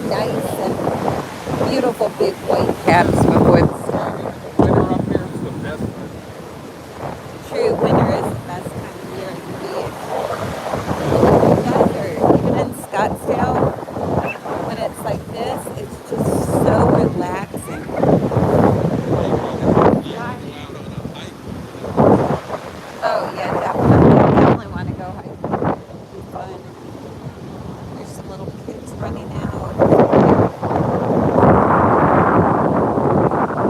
nice and beautiful big white caps before the snow. Winter up here is the best. True, winter is the best time of year at the beach. Look at the desert. Even in Scottsdale, when it's like this, it's just so relaxing. Why? Oh yeah, definitely. Definitely want to go hiking. It'd be fun. There's some little kids running out.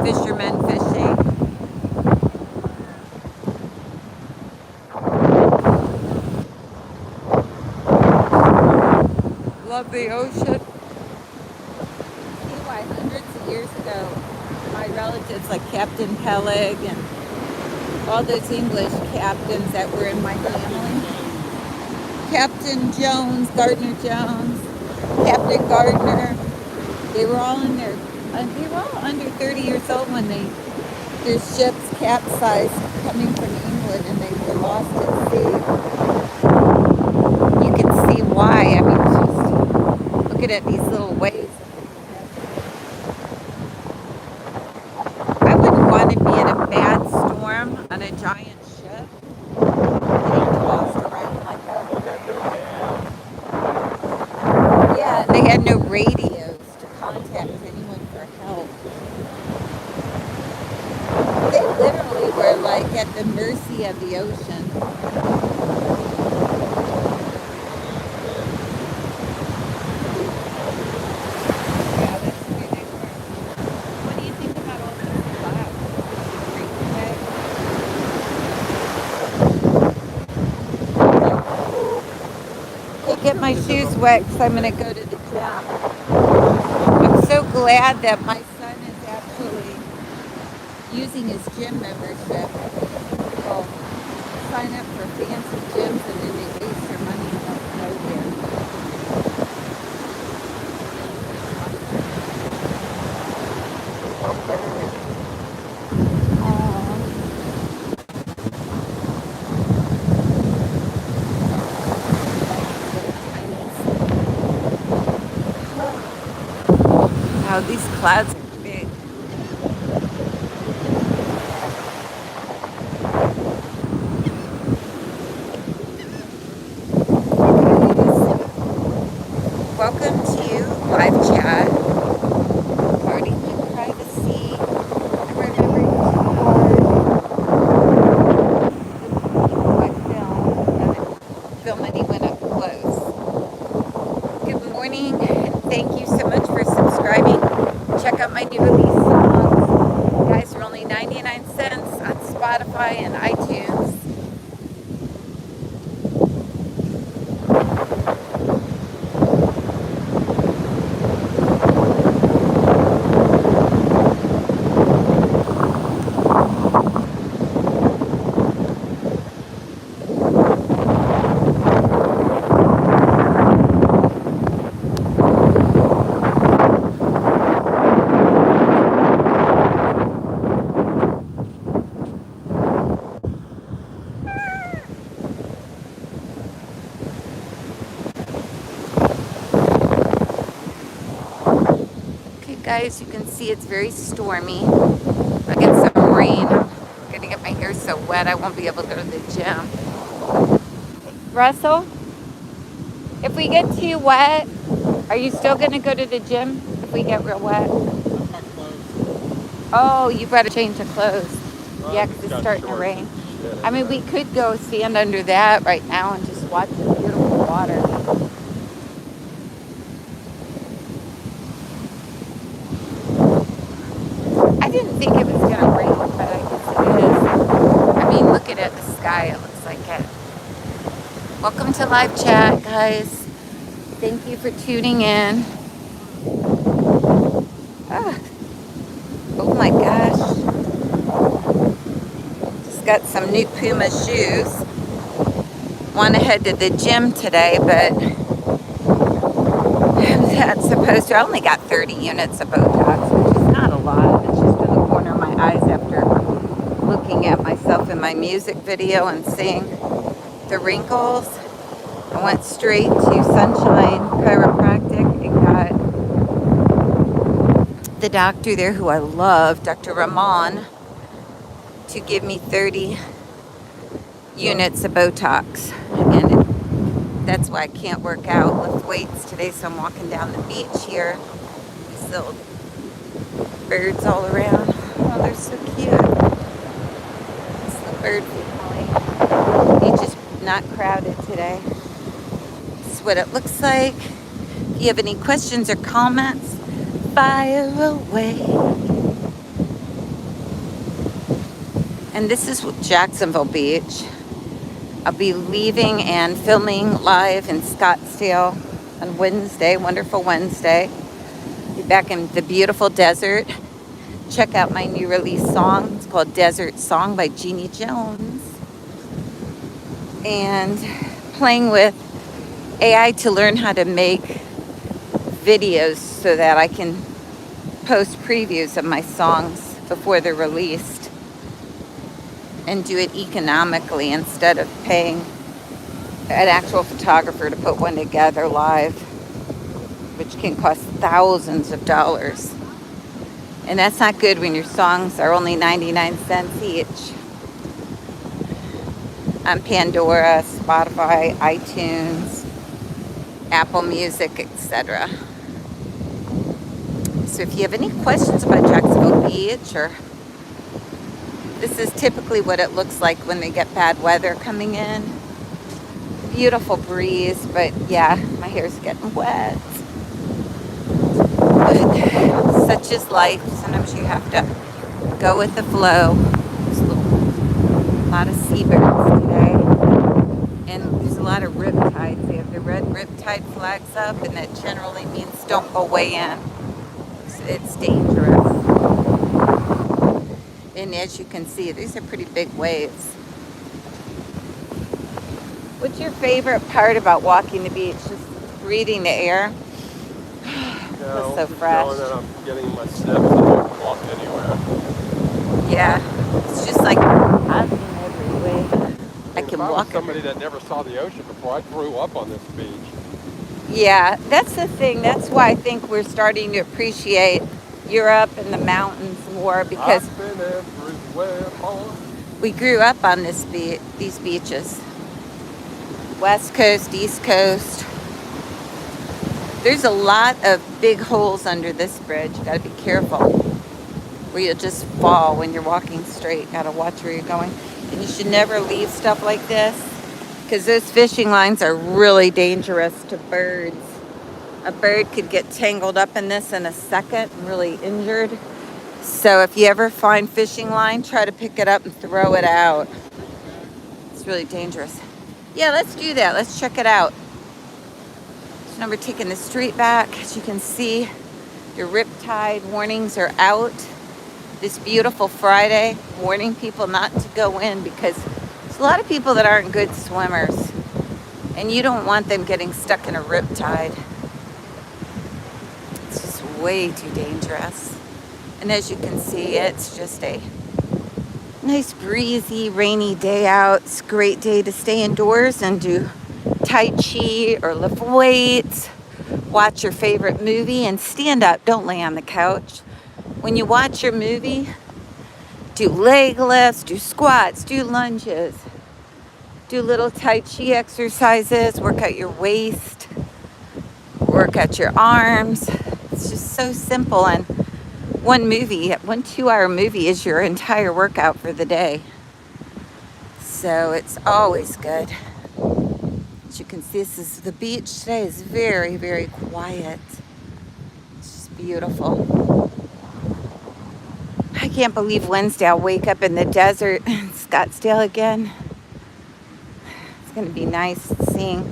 Fishermen fishing. Love the ocean. See why hundreds of years ago, my relatives like Captain Peleg and all those English captains that were in my family. Captain Jones, Gardner Jones, Captain Gardner. They were all in their, they were all under 30 years old when their ships capsized coming from England and they were lost at sea. You can see why. I mean, just looking at these little waves. I wouldn't want to be in a bad storm on a giant ship, getting tossed around like that. Yeah, they had no radios to contact anyone for help. They literally were like at the mercy of the ocean. Yeah, that's the way they were. What do you think about all these clouds? It's gonna be great today. Can't get my shoes wet because I'm gonna go to the gym. I'm so glad that my son is actually using his gym membership. I think some people sign up for fancy gyms and then they waste their money and don't go there. Oh, little tinies. Wow, these clouds are big. Guys, welcome to live chat. Guarding my privacy. I'm remembering to record the people I film anyone up close. Good morning, and thank you so much for subscribing. Check out my new release songs. Guys, are only 99 cents on Spotify and iTunes. Okay, guys, you can see it's very stormy. I get some rain. I'm gonna get my hair so wet I won't be able to go to the gym. Russell, if we get too wet, are you still gonna go to the gym if we get real wet? My clothes. Oh, you better change your clothes. Yeah, I 'cause just it's got starting to shorts rain. and shit. I mean, we could go stand under that right now and just watch the beautiful water. I didn't think it was gonna rain, but I guess it is. I mean, look at it, the sky, it looks like it. Welcome to live chat, guys. Thank you for tuning in. Ah, oh my gosh. Just got some new Puma shoes. Want to head to the gym today, but I'm not supposed to. I only got 30 units of Botox, which is not a lot. It's just in the corner of my eyes after looking at myself in my music video and seeing the wrinkles. I went straight to Sunshine Chiropractic and got the doctor there, who I love, Dr. Ramon, to give me 30 units of Botox. And that's why I can't work out, lift weights today. So I'm walking down the beach here. These little birds all around. Oh, they're so cute. It's the bird family. Beach is not crowded today. This is what it looks like. If you have any questions or comments, fire away. And this is Jacksonville Beach. I'll be leaving and filming live in Scottsdale on Wednesday, wonderful Wednesday. Be back in the beautiful desert. Check out my new release song. It's called Desert Song by Jeannie Jones. And playing with AI to learn how to make videos so that I can post previews of my songs before they're released and do it economically instead of paying an actual photographer to put one together live, which can cost thousands of dollars. And that's not good when your songs are only 99 cents each. On Pandora, Spotify, iTunes, Apple Music, etc. So if you have any questions about Jacksonville Beach, or this is typically what it looks like when they get bad weather coming in. Beautiful breeze, but yeah, my hair's getting wet. But such is life. Sometimes you have to go with the flow. There's a lot of seabirds today. And there's a lot of riptides. They have the red riptide flags up, and that generally means don't go way in. It's dangerous. And as you can see, these are pretty big waves. What's your favorite part about walking the beach? Just breathing the air? No, so fresh. knowing that I'm getting my steps and I can walk anywhere. Yeah, it's just like I'm in every way. I can walk. Somebody that never saw the ocean before, I grew up on this beach. Yeah, that's the thing. That's why I think we're starting to appreciate Europe and the mountains more, because I've been everywhere, boy. we grew up on these beaches. West Coast, East Coast. There's a lot of big holes under this bridge. You gotta be careful, where you'll just fall when you're walking straight. Gotta watch where you're going. And you should never leave stuff like this, because those fishing lines are really dangerous to birds. A bird could get tangled up in this in a second and really injured. So if you ever find fishing line, try to pick it up and throw it out. It's really dangerous. Yeah, let's do that. Let's check it out. So now we're taking the street back. As you can see, your riptide warnings are out this beautiful Friday, warning people not to go in, because there's a lot of people that aren't good swimmers, and you don't want them getting stuck in a riptide. It's just way too dangerous. And as you can see, it's just a nice breezy rainy day out. It's a great day to stay indoors and do Tai Chi or lift weights, watch your favorite movie, and stand up. Don't lay on the couch. When you watch your movie, do leg lifts, do squats, do lunges, do little Tai Chi exercises, work out your waist, work out your arms. It's just so simple. And one 2-hour movie is your entire workout for the day. So it's always good. As you can see, the beach today is very, very quiet. It's just beautiful. I can't believe Wednesday I'll wake up in the desert in Scottsdale again. It's going to be nice seeing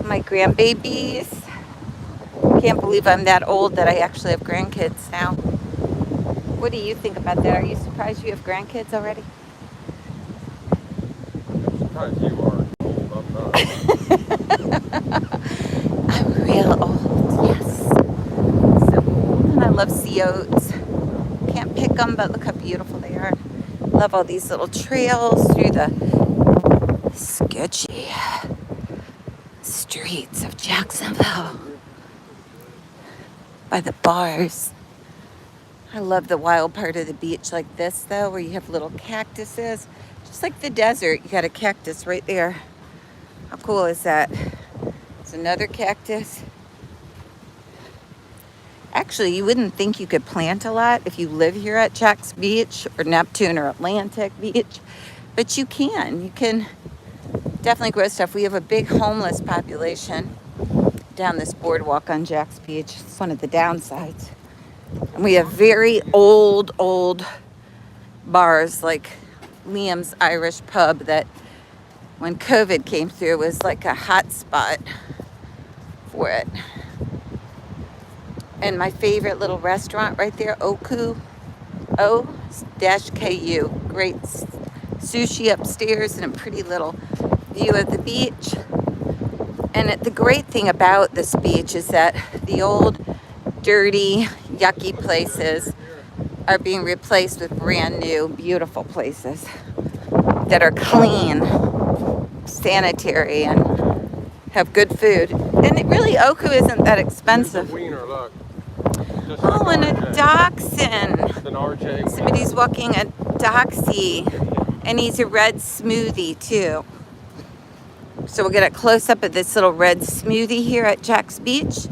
my grandbabies. Can't believe I'm that old that I actually have grandkids now. What do you think about that? Are you surprised you have grandkids already? I'm surprised you are old. I'm not. I'm real old, yes. So old. And I love sea oats. Can't pick them, but look how beautiful they are. Love all these little trails through the sketchy streets of Jacksonville by the bars. I love the wild part of the beach like this, though, where you have little cactuses. Just like the desert, you got a cactus right there. How cool is that? It's another cactus. Actually, you wouldn't think you could plant a lot if you live here at Jack's Beach or Neptune or Atlantic Beach, but you can. You can definitely grow stuff. We have a big homeless population down this boardwalk on Jack's Beach. It's one of the downsides. And we have very old bars like Liam's Irish Pub that when COVID came through was like a hot spot for it. And my favorite little restaurant right there, Oku, O-Ku. Great sushi upstairs and a pretty little view of the beach. And the great thing about this beach is that the old, dirty, yucky places are being replaced with brand new, beautiful places that are clean, sanitary, and have good food. And it really, Oku isn't that expensive. Wiener, look. Just Oh, like and a RJ. dachshund. It's an RJ. Somebody's walking a doxie, and he's a red smoothie too. So we'll get a close up of this little red smoothie here at Jack's Beach.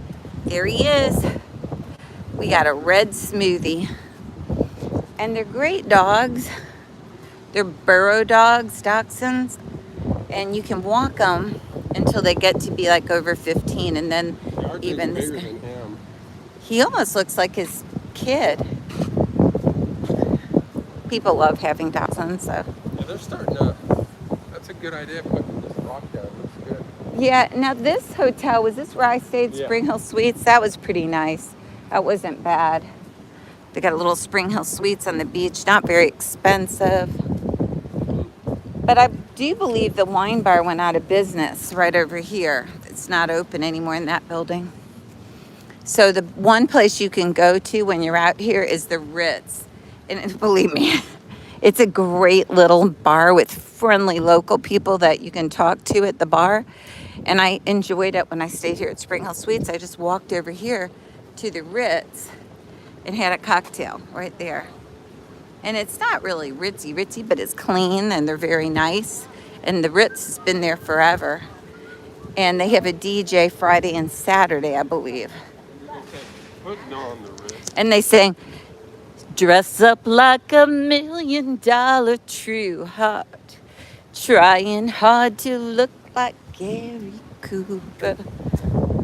There he is. We got a red smoothie. And they're great dogs. They're burrow dogs, dachshunds. And you can walk them until they get to be like over 15. And then RJ's even this bigger guy, than him. he almost looks like his kid. People love having dachshunds, so. Yeah, they're starting to. That's a good idea. Putting this rock down. Looks good. Yeah, now this hotel, was this where I stayed, Yeah. Spring Hill Suites? That was pretty nice. That wasn't bad. They got a little Spring Hill Suites on the beach, not very expensive. But I do believe the wine bar went out of business right over here. It's not open anymore in that building. So the one place you can go to when you're out here is the Ritz. And believe me, it's a great little bar with friendly local people that you can talk to at the bar. And I enjoyed it when I stayed here at Spring Hill Suites. I just walked over here to the Ritz and had a cocktail right there. And it's not really ritzy, but it's clean and they're very nice. And the Ritz has been there forever. And they have a DJ Friday and Saturday, I believe. Putting on the wrist. And they sing, dress up like $1,000,000 true heart, trying hard to look like Gary Cooper.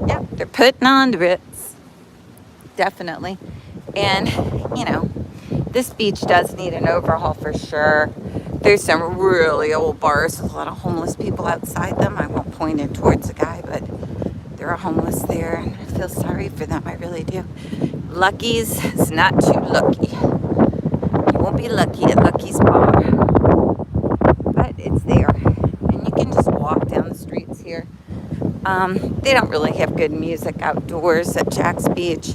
Yep, they're putting on the Ritz. Definitely. And, you know, this beach does need an overhaul for sure. There's some really old bars with a lot of homeless people outside them. I won't point it towards the guy, but there are homeless there, and I feel sorry for them. I really do. Lucky's is not too lucky. You won't be lucky at Lucky's bar. But it's there. And you can just walk down the streets here. They don't really have good music outdoors at Jack's Beach.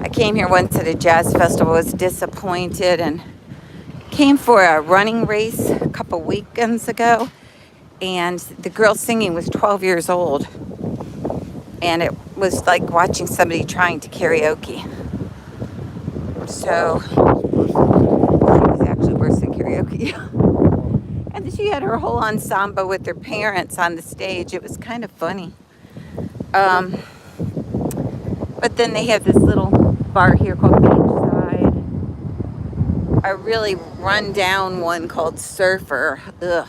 I came here once at a jazz festival, was disappointed, and came for a running race a couple weekends ago. And the girl singing was 12 years old. And it was like watching somebody trying to karaoke. So it was actually worse than karaoke. And she had her whole ensemble with her parents on the stage. It was kind of funny. But then they have this little bar here called Beachside. A really run-down one called Surfer. Ugh.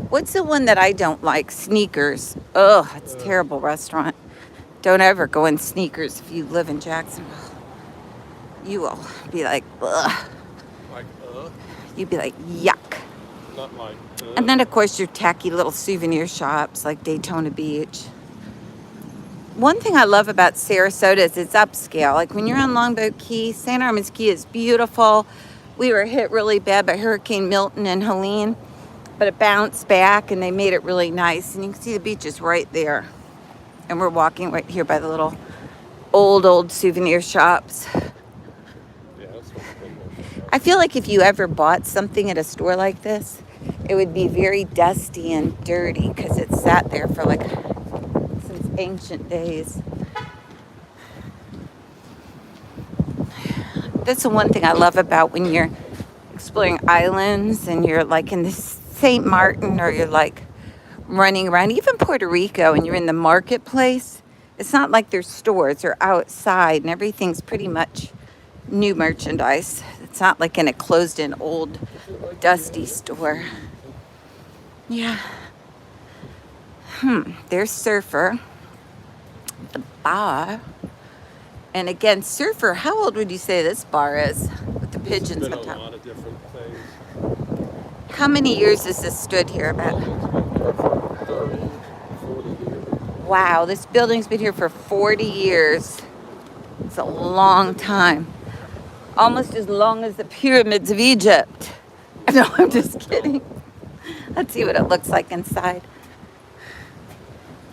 What's the one that I don't like? Sneakers. Ugh, it's a terrible restaurant. Don't ever go in Sneakers if you live in Jacksonville. You will be like, ugh. Like, You'd be like, yuck. not like, And then, of course, your tacky little souvenir shops like Daytona Beach. One thing I love about Sarasota is it's upscale. Like when you're on Longboat Key, St. Armand's Key is beautiful. We were hit really bad by Hurricane Milton and Helene, but it bounced back and they made it really nice. And you can see the beaches right there. And we're walking right here by the little old souvenir shops. yeah, that's what's been there. I feel like if you ever bought something at a store like this, it would be very dusty and dirty because it sat there for like since ancient days. That's the one thing I love about when you're exploring islands and you're like in the St. Martin, or you're like running around, even Puerto Rico, and you're in the marketplace. It's not like there's stores or outside, and everything's pretty much new merchandise. It's not like in a closed-in old dusty store. Yeah. There's Surfer, the bar. And again, Surfer, how old would you say this bar is? With the pigeons There's on been a top. lot of different things. How many years has this stood here about? It's been there for 30, 40 years. Wow, this building's been here for 40 years. It's a long time. Almost as long as the pyramids of Egypt. No, I'm just kidding. Let's see what it looks like inside.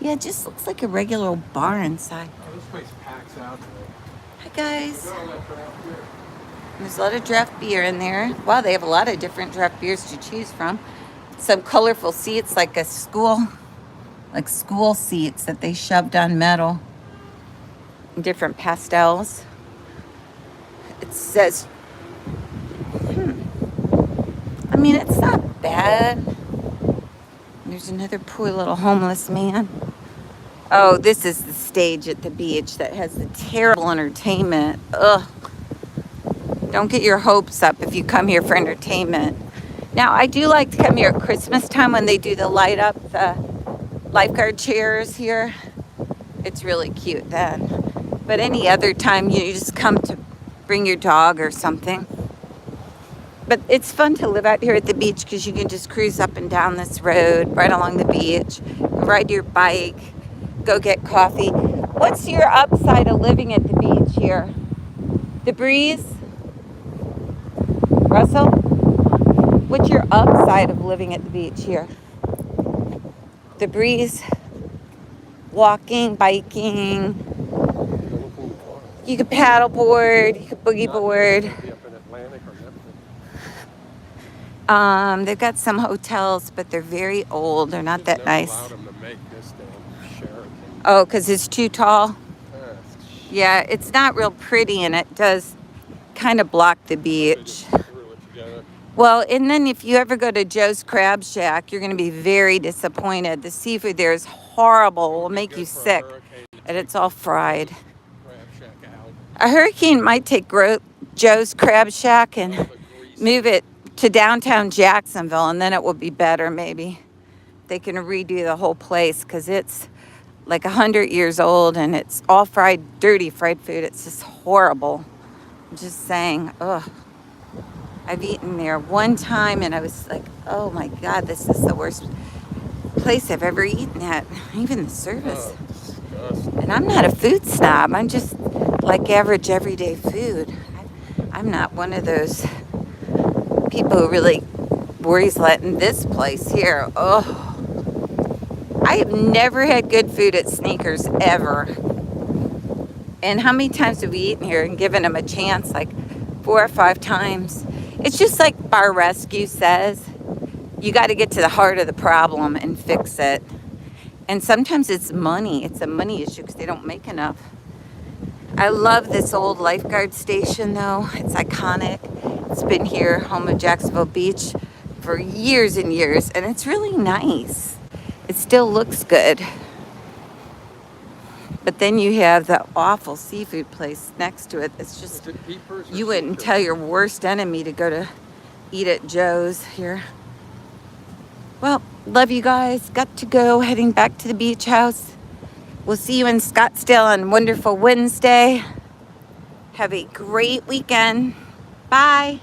Yeah, it just looks like a regular old bar inside. Oh, this place packs out today. Hi, guys. Look at all that craft beer. There's a lot of draft beer in there. Wow, they have a lot of different draft beers to choose from. Some colorful seats, like school seats that they shoved on metal. Different pastels. It says, I mean, it's not bad. There's another poor little homeless man. Oh, this is the stage at the beach that has the terrible entertainment. Ugh. Don't get your hopes up if you come here for entertainment. Now, I do like to come here at Christmas time when they do the light up the lifeguard chairs here. It's really cute then. But any other time, you just come to bring your dog or something. But it's fun to live out here at the beach because you can just cruise up and down this road right along the beach, ride your bike, go get coffee. What's your upside of living at the beach here? The breeze? Russell? What's your upside of living at the beach here? The breeze? Walking, biking? You could paddleboard, you could boogie board. They've got some hotels, but they're very old. They're not that nice. Oh, because it's too tall? Yeah, it's not real pretty, and it does kind of block the beach. Well, and then if you ever go to Joe's Crab Shack, you're going to be very disappointed. The seafood there is horrible. It will make you sick, and it's all fried. A hurricane might take Joe's Crab Shack and move it to downtown Jacksonville, and then it will be better maybe. They can redo the whole place because it's like 100 years old, and it's all fried, dirty fried food. It's just horrible. I'm just saying, ugh. I've eaten there one time, and I was like, oh my God, this is the worst place I've ever eaten at. Even the service. And I'm not a food snob. I'm just like average everyday food. I'm not one of those people who really worries letting this place here. Oh, I have never had good food at Sneakers ever. And how many times have we eaten here and given them a chance? Like 4 or 5 times. It's just like Bar Rescue says, you got to get to the heart of the problem and fix it. And sometimes it's money. It's a money issue because they don't make enough. I love this old lifeguard station, though. It's iconic. It's been here, home of Jacksonville Beach, for years and years. And it's really nice. It still looks good. But then you have the awful seafood place next to it. It's just, you wouldn't tell your worst enemy to go to eat at Joe's here. Well, love you guys. Got to go. Heading back to the beach house. We'll see you in Scottsdale on Wonderful Wednesday. Have a great weekend. Bye.